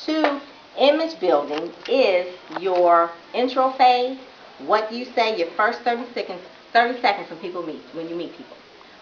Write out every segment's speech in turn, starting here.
2, image building is your intro phase. What do you say your first 30 seconds when you meet people?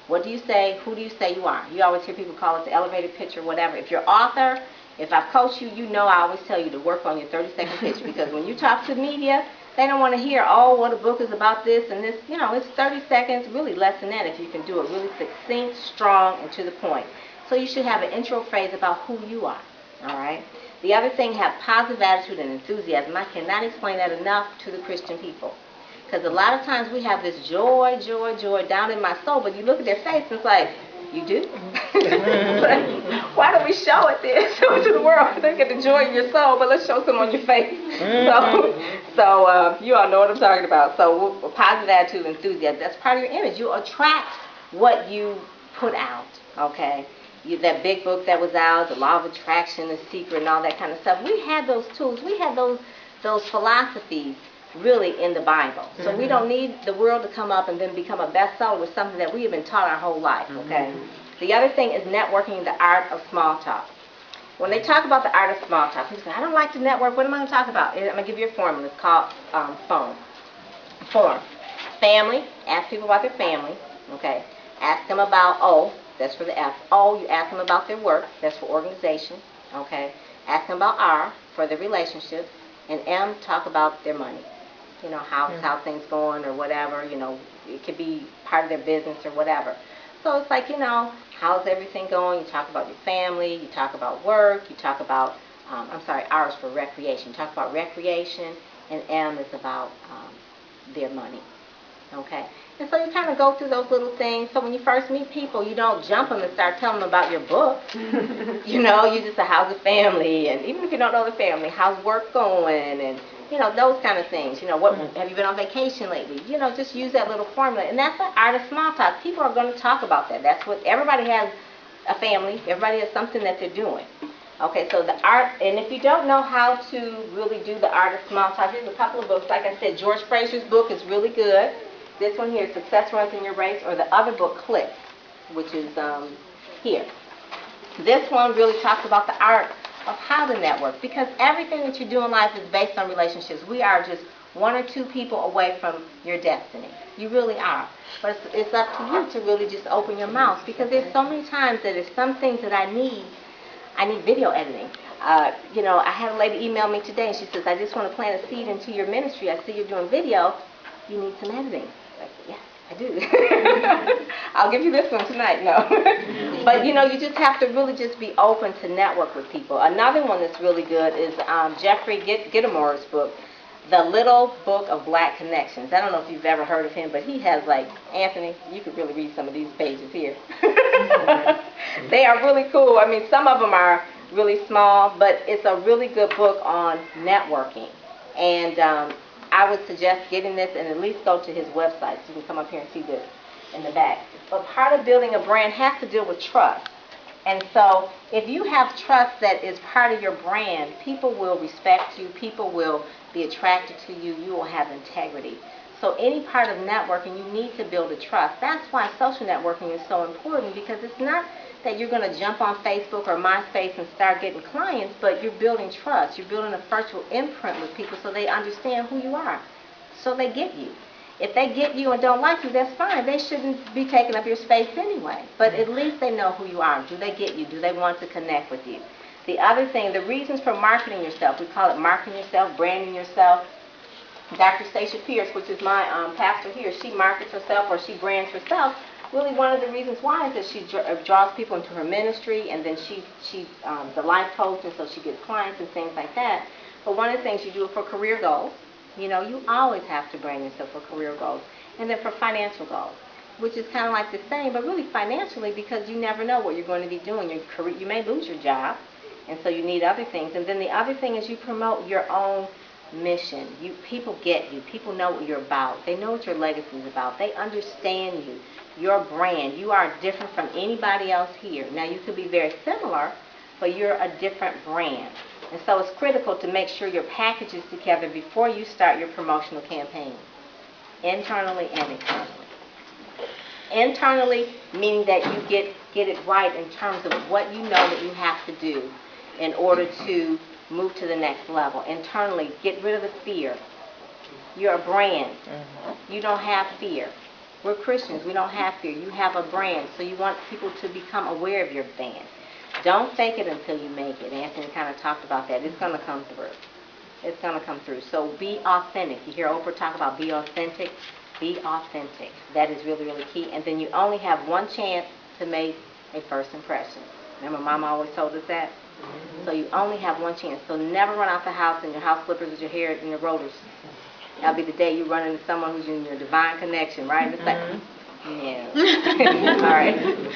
What do you say? Who do you say you are? You always hear people call it the elevator pitch or whatever. If you're author, if I've coached you, you know I always tell you to work on your 30-second pitch, because when you talk to media, they don't want to hear, oh, well, the book is about this and this. You know, it's 30 seconds, really less than that if you can do it really succinct, strong, and to the point. So you should have an intro phrase about who you are, all right? The other thing, have positive attitude and enthusiasm. I cannot explain that enough to the Christian people. Because a lot of times we have this joy, joy, joy down in my soul, but you look at their face and it's like, you do? Like, why don't we show it then? Show it to the world. Look at the joy in your soul, but let's show some on your face. So you all know what I'm talking about. So positive attitude, enthusiasm, that's part of your image. You attract what you put out, okay? That big book that was out, The Law of Attraction, The Secret, and all that kind of stuff. We had those tools. We had those philosophies really in the Bible. So we don't need the world to come up and then become a bestseller with something that we have been taught our whole life, okay? The other thing is networking, the art of small talk. When they talk about the art of small talk, people say, I don't like to network. What am I going to talk about? I'm going to give you a formula. It's called form. Family. Ask people about their family, okay? Ask them about O. That's for the F. O, you ask them about their work. That's for organization, okay? Ask them about R, for their relationship. And M, talk about their money. You know, how things going or whatever, you know, it could be part of their business or whatever. So it's like, you know, how's everything going? You talk about your family, you talk about work, you talk about, R is for recreation. You talk about recreation, and M is about their money, okay? And so you kind of go through those little things. So when you first meet people, you don't jump them and start telling them about your book. You know, you just say, how's the family? And even if you don't know the family, how's work going? And, you know, those kind of things. You know, what have you been on vacation lately? You know, just use that little formula. And that's the art of small talk. People are going to talk about that. That's what, everybody has a family. Everybody has something that they're doing. Okay, so the art, and if you don't know how to really do the art of small talk, here's a couple of books. Like I said, George Fraser's book is really good. This one here, Success Runs in Your Race, or the other book, Click, which is here. This one really talks about the art of how to network, because everything that you do in life is based on relationships. We are just 1 or 2 people away from your destiny. You really are. But it's up to you to really just open your mouth, because there's so many times that there's some things that I need video editing. You know, I had a lady email me today, and she says, I just want to plant a seed into your ministry. I see you're doing video. You need some editing. Like, yes, I do. I'll give you this one tonight. No. But, you know, you just have to really just be open to network with people. Another one that's really good is Jeffrey Gitomore's book, The Little Book of Black Connections. I don't know if you've ever heard of him, but he has, like, Anthony, you could really read some of these pages here. They are really cool. I mean, some of them are really small, but it's a really good book on networking. And I would suggest getting this and at least go to his website. So you can come up here and see this in the back. But part of building a brand has to deal with trust. And so if you have trust that is part of your brand, people will respect you. People will be attracted to you. You will have integrity. So any part of networking, you need to build a trust. That's why social networking is so important, because it's not that you're going to jump on Facebook or MySpace and start getting clients, but you're building trust. You're building a virtual imprint with people so they understand who you are, so they get you. If they get you and don't like you, that's fine. They shouldn't be taking up your space anyway. But at least they know who you are. Do they get you? Do they want to connect with you? The other thing, the reasons for marketing yourself, we call it marketing yourself, branding yourself. Dr. Stacia Pierce, which is my pastor here, she markets herself, or she brands herself. Really, one of the reasons why is that she draws people into her ministry, and then she's the life coach, and so she gets clients and things like that. But one of the things, you do it for career goals. You know, you always have to brand yourself for career goals. And then for financial goals, which is kind of like the same, but really financially, because you never know what you're going to be doing. Your career, you may lose your job, and so you need other things. And then the other thing is you promote your own mission. People get you. People know what you're about. They know what your legacy is about. They understand you, your brand. You are different from anybody else here. Now, you could be very similar, but you're a different brand. And so it's critical to make sure your package is together before you start your promotional campaign, internally and externally. Internally, meaning that you get it right in terms of what you know that you have to do in order to move to the next level. Internally, get rid of the fear. You're a brand. You don't have fear. We're Christians. We don't have fear. You have a brand, so you want people to become aware of your brand. Don't fake it until you make it. Anthony kind of talked about that. It's going to come through. It's going to come through. So be authentic. You hear Oprah talk about be authentic. Be authentic. That is really, really key. And then you only have one chance to make a first impression. Remember, Mama always told us that? So you only have one chance. So never run out the house in your house slippers with your hair and your rollers. That'll be the day you run into someone who's in your divine connection, right? It's like, yeah. All right.